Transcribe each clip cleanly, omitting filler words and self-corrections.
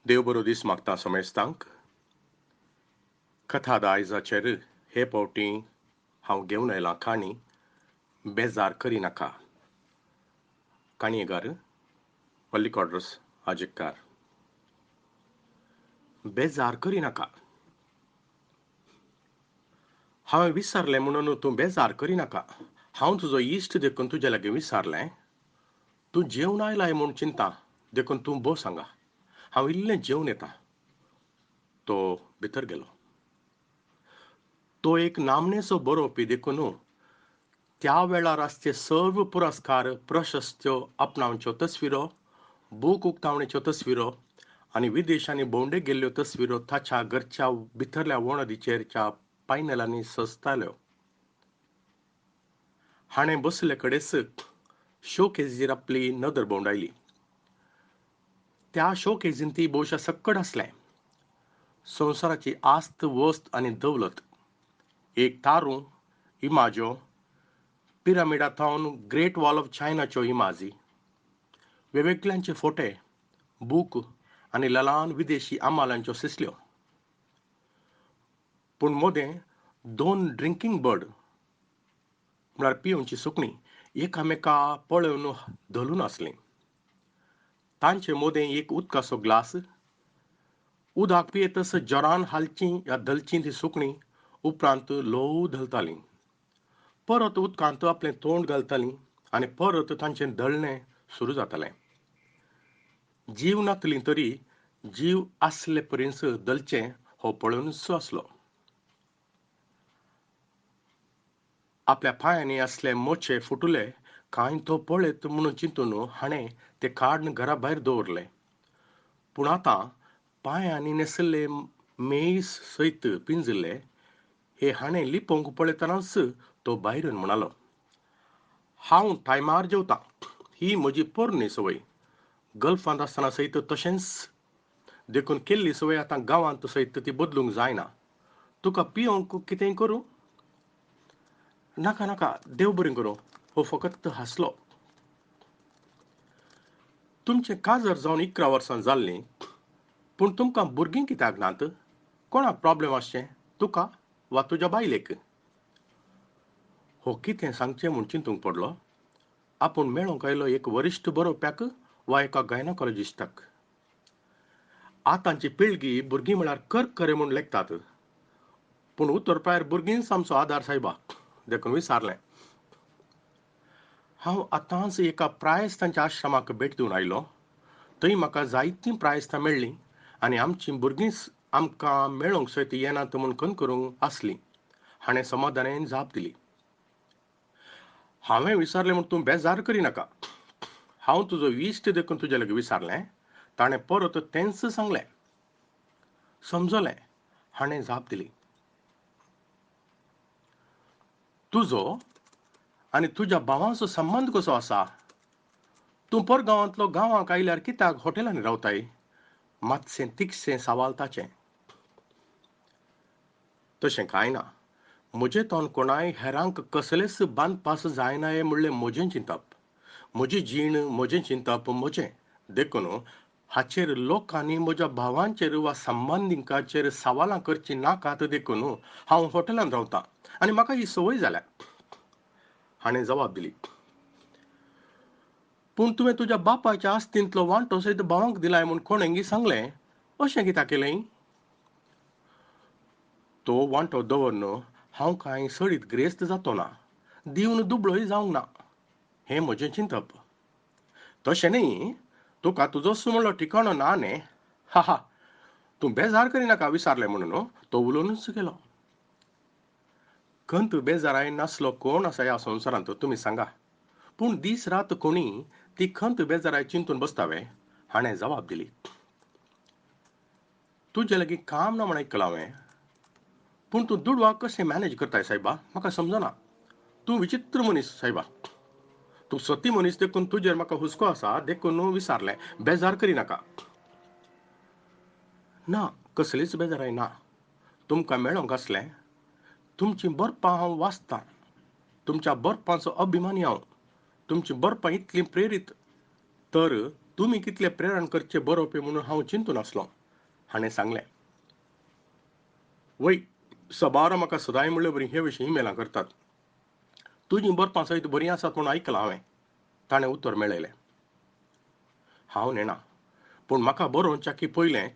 देव बरो दीस मागता समेस्तांक कथा दायजाचेर हे पावटी हांव घेवन आयलां काणी बेजार करी नाका. काणयेकार मल्लिकार्जुस आजिक्कार. बेजार करी नाका. हांवें विसरलें म्हणून तूं बेजार करी नाका. हांव तुजो इश्ट देखून तुजे लागीं विसरलें. तूं जेवन आयलाय म्हूण चिंता देखून तूं बस हांगा. हांव इल्लें जेवन येतां. तो भितर गेलो. तो एक नामनेचो बरोवपी देखून त्या वेळार आसचे सर्व पुरस्कार प्रशस्त्यो आपणावच्यो तस्विरो, बूक उक्तावणेच्यो तस्विरो आनी विदेशांनी भोंवडेक गेल्ल्यो तस्विरो ताच्या घरच्या भितरल्या वणदीचेरच्या पायनलांनी सजताल्यो. हाणें बसले कडेच शोकेजीर आपली नदर भोंवडायली. त्या शोकेजीन ती भोवशा सक्कड आसलें. संवसाराची आस्त वस्त आनी दौलत, एक तारू इमाज्यो, पिरामिडांतावन ग्रेट वॉल ऑफ चायनाच्यो इमाजी, वेगवेगळ्यांचे फोटे, बूक आनी ललान विदेशी आमालांच्यो सिसल्यो. पूण मोदें दोन ड्रिंकींग बर्ड म्हळ्यार पिवची सुकणीं एकामेका पळोवन धलून आसलीं. तांचे मोदें एक उदकाचो ग्लास. उदक पियेतस जोरान हालचीं या धलचीं ती सुकणीं उपरांत ल्हव धलतालीं. परत उदकांत आपलें तोंड घालतालीं आनी परत तांचें धळणें सुरू जातालें. जीव नातलीं तरी जीव आसले पर्यंत धलचें हो पळोवनच आसलो. आपल्या पांयांनी असले मोचे फुटले कांय तो पळयत म्हणून चिंतून हाणें ते काडून घरा भायर दवरले. पूण आतां पांयांनी नेसल्ले मेस सयत पिंजले हे हाणें लिपोवंक पळयतनाच तो भायर येवन म्हणालो, हांव टायमार जेवतां. ही म्हजी पोरणी संवय. गल्फांत आसतना सयत तशेंच देखून केल्ली संवय आतां गांवांत सयत ती बदलूंक जायना. तुका पिवंक कितेंय करूं? नाका नाका, देव बरें करूं. हो फकत हांसलो. तुमचें काजर जावन 11 वर्सां जाल्लीं, पूण तुमकां भुरगीं कित्याक नात? कोणाक प्रॉब्लेम आसचें, तुका वा तुज्या बायलेक? हो कितें सांगचें म्हूण चिंतूंक पडलो. आपूण मेळोंक आयलो एक वरिश्ठ बरोवप्याक वा एका गायनोकॉलॉजिस्टाक. आतांची पिळगी भुरगीं म्हळ्यार कर्क खरें म्हूण लेखतात. पूण उतरपायर भुरगींच आमचो आदार सायबा देखून विचारलें. हांव आतांच एका प्रायस्तांच्या आश्रमाक भेट दिवन आयलो. थंय म्हाका जायतीं प्रायस्तां मेळ्ळीं आनी आमचीं भुरगींच आमकां मेळोंक सयत येनात म्हूण कणकरूंक आसलीं. हाणें समाधानान जाप दिली. हांवें विचारलें म्हूण तूं बेजार करी नाका. हांव तुजो इश्ट देखून तुजे लागीं विचारलें. ताणें परत तेंच सांगलें. समजलें, हाणें जाप दिली. तुजो आनी तुज्या भावाचो संबंद कसो आसा? तूं परगांवांतलो गांवांक आयल्यार कित्याक हॉटेलांनी रावताय? मातशें तिकशें सवाल ताचें. तशें कांय ना. म्हजें तोंड कोणाय हेरांक कसलेच बांदपास जायनाये म्हणलें म्हजें चिंतप. म्हजी जीण म्हजें चिंतप म्हजें देखून हाचेर लोकांनी म्हज्या भावांचेर वा संबंदिकांचेर सवालां करचीं नाकात देखून हांव हॉटेलांत रावतां आनी म्हाका ही संवय जाल्या. हाणें जबाब दिली. पूण तुवें तुज्या बापायच्या आस्तींतलो वांटो सयत भावांक दिलाय म्हूण कोणेंगी सांगलें. अशें कित्याक केलें? तो वांटो दवरन हांव कांय सडीत गिरेस्त जातो ना. दिवन दुबळोय जावंक ना. हें म्हजें चिंतप. तशें न्ही, तुका तुजो सुमळो ठिकाणो ना न्ही. हा हा, तूं बेजार करिनाका विचारलें म्हणून तो उलोवनच गेलो. खंत बेजाराय नासलो कोण आसा ह्या संवसारांत तुमी सांगा. पूण दीस रात कोणी ती खंत बेजाराय चिंतून बसतावे. हाणें जबाब दिली. तुजे लागीं काम ना म्हण आयकलां हांवें. पूण तूं दुडवाक कशें मॅनेज करताय सायबा? म्हाका समजना. तूं विचित्र मनीस सायबा. तूं सती मनीस देखून तुजेर म्हाका हुस्को आसा देखून विचारलें. बेजार करिनाका. ना, कसलीच बेजाराय ना. तुमकां मेळोंक आसलें. तुमचीं बरपां हांव वाचतां. तुमच्या बरपांचो अभिमानी हांव. तुमचीं बरपां इतलीं प्रेरीत तर तुमी कितले प्रेरण करचे बरोवपी म्हणून हांव चिंतून आसलों. हाणें सांगलें, वय सबार म्हाका सदांय म्हणले बरी हे विशीं इमेलां करतात. तुजीं बरपां सयत बरीं आसात म्हूण आयकलां हांवें. ताणें उतर मेळयलें. हांव नेना, पूण म्हाका बरोवच्याकी पयलें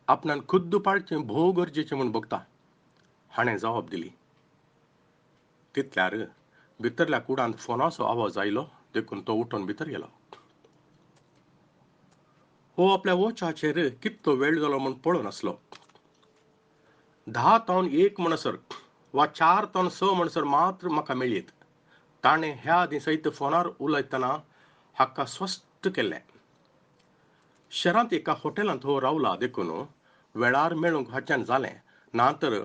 आपणान खुद्द पाळचें भोव गरजेचें म्हूण बगता. हाणें जबाब दिली. तितल्यार भितरल्या कुडांत फोनाचो आवाज आयलो, देखून तो उठून भितर गेलो. हो आपल्या वॉचाचेर कितलो वेळ जालो म्हूण पळोवन आसलो. 10 तावन 1 म्हणसर वा 4 तावन 6 म्हणसर मात्र म्हाका मेळ्ळीत. ताणें ह्या दिसयत फोनार उलयतना हाका स्पश्ट केल्लें. शहरांत एका हॉटेलांत हो रावला देखून वेळार मेळूंक हाच्यान जालें ना तर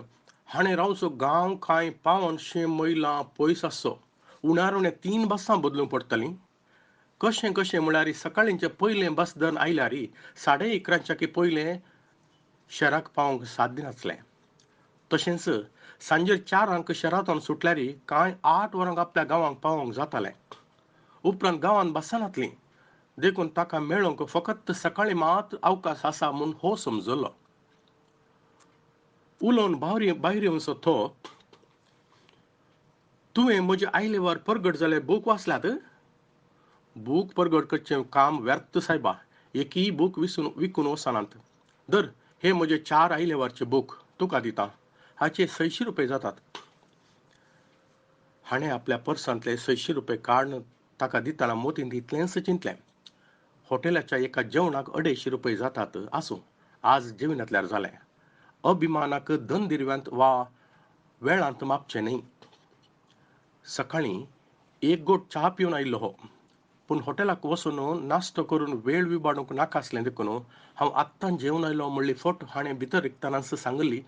हाणें रावचो गांव कांय 500 मैलां पयस आसचो. उण्यार उणें 3 बसां बदलूंक पडटलीं. कशें कशें म्हळ्यार सकाळींचें पयलें बस दन आयल्यार 11:30च्या पयलें शहराक पावंक साध्य नासलें. तशेंच सांजे 4 शहरांतून सुटल्यार कांय 8 वरांक आपल्या गांवांक पावंक जातालें. उपरांत गांवांत बसां नासलीं देखून ताका मेळोवंक फकत सकाळीं मात अवकाश आसा म्हूण हो समजलो. उलोवन भायर येवचो तो, तुवें म्हजे आयलेवार परगट जाले बूक वाचल्यात? बूक परगट करचें काम व्यर्थ सायबा. एकूय बूक विकून वचनात. धर हे म्हजे 4 आयलेवारचे बूक तुका दितां. हाचे ₹600 जातात. हाणें आपल्या पर्सांतले ₹600 काडून ताका दितना मोतीन इतलेंच चिंतलें. हॉटेलाच्या एका जेवणाक ₹250 जातात. आसूं, आज जेविनातल्यार जालें. अभिमानाक दनदिरव्यांत वा वेळांत मापचें न्ही. सकाळीं एक गोट च्या पिवन आयिल्लो हो, पूण हॉटेलाक वचून नाश्तो करून वेळ विबाडूंक नाका आसलें देखून हांव आत्तां जेवन आयलो म्हणली फट हाणें भितर रिकतानाच सांगली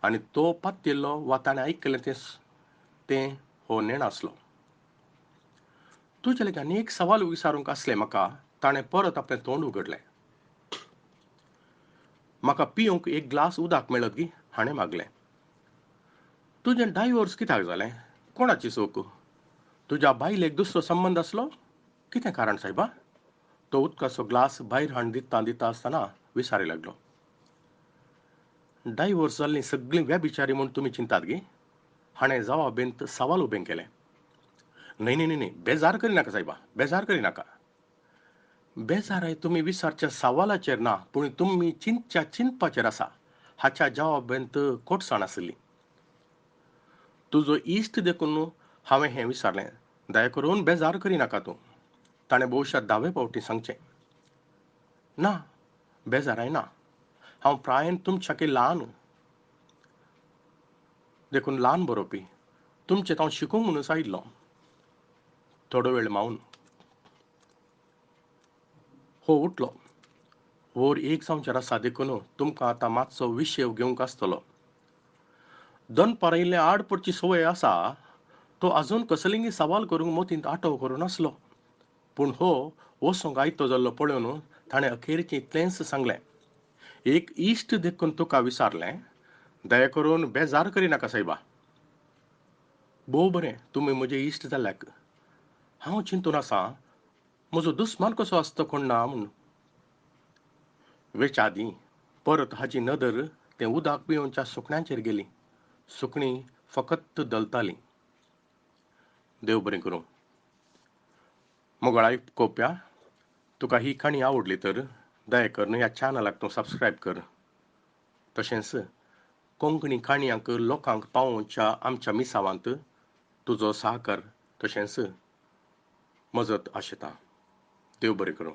आनी तो पातयेल्लो वा ताणें आयकलें तें हो नेण आसलो. तुजे लेगीत आनीक सवाल विचारूंक आसले म्हाका. ताणें परत आपलें तोंड उगडलें. म्हाका पिवंक एक ग्लास उदक मेळत गी, हाणें मागलें. तुजें डायवोर्स कित्याक जालें? कोणाची चूक? तुज्या बायलेक दुसरो संबंद आसलो? कितें कारण सायबा? तो उदकाचो ग्लास भायर हाडून दिता आसतना विचारूंक लागलो. डायवोर्स जाल्लीं सगळीं व्यभिचारी म्हूण तुमी चिंतात गी? हाणें जवाबेंत सवाल उबें केलें. न्हय न्हय न्हय, बेजार करिनाका सायबा, बेजार करिनाका. बेजाराय तुमी विचारच्या सवालाचेर ना, पूण तुमी चिंतपाचेर आसा. हाच्या जवाबेंत कोटसाण आसली. तुजो इश्ट देखून हांवें हें विचारलें. दया करून बेजार करिनाका तूं. ताणें भोवशा 10वे फावटी सांगचें. ना, बेजाराय ना. हांव प्रायेन तुमच्याकी ल्हान देखून ल्हान बरोवपी. तुमचें हांव शिकूंक म्हणून आयिल्लो. थोडो वेळ मावन हो उठलो. वोर 1 जावंचार आसा देखून तुमकां आतां मातसो विशय घेवंक आसतलो. दनपार इल्लें आड पडची संवय आसा. तो आजून कसलींय सवाल करूंक मोतींत आटो करूनासलो. पूण हो वचूंक आयतो जाल्लो पळोवन ताणें अखेरचें इतलेंच सांगलें. एक इश्ट देखून तुका विचारलें. दया करून बेजार करिनाका सायबा. भोव बरें तुमी म्हजे इश्ट जाल्याक. हांव चिंतून आसां म्हजो दुस्मान कसो आसता कोण ना म्हूण. वेच्या आदीं परत हाची नदर तें उदक पिवच्या सुकण्यांचेर गेली. सुकणीं फकत दलतालीं. देव बरें करूं. मोगळा आयकोप्या, तुका ही काणी आवडली तर दया करून ह्या चॅनलाक तूं सबस्क्रायब कर. तशेंच कोंकणी काणयांक लोकांक पावोवच्या आमच्या मिसावांत तुजो सहकार तशेंच मजत आशेतां. देव बरें करूं.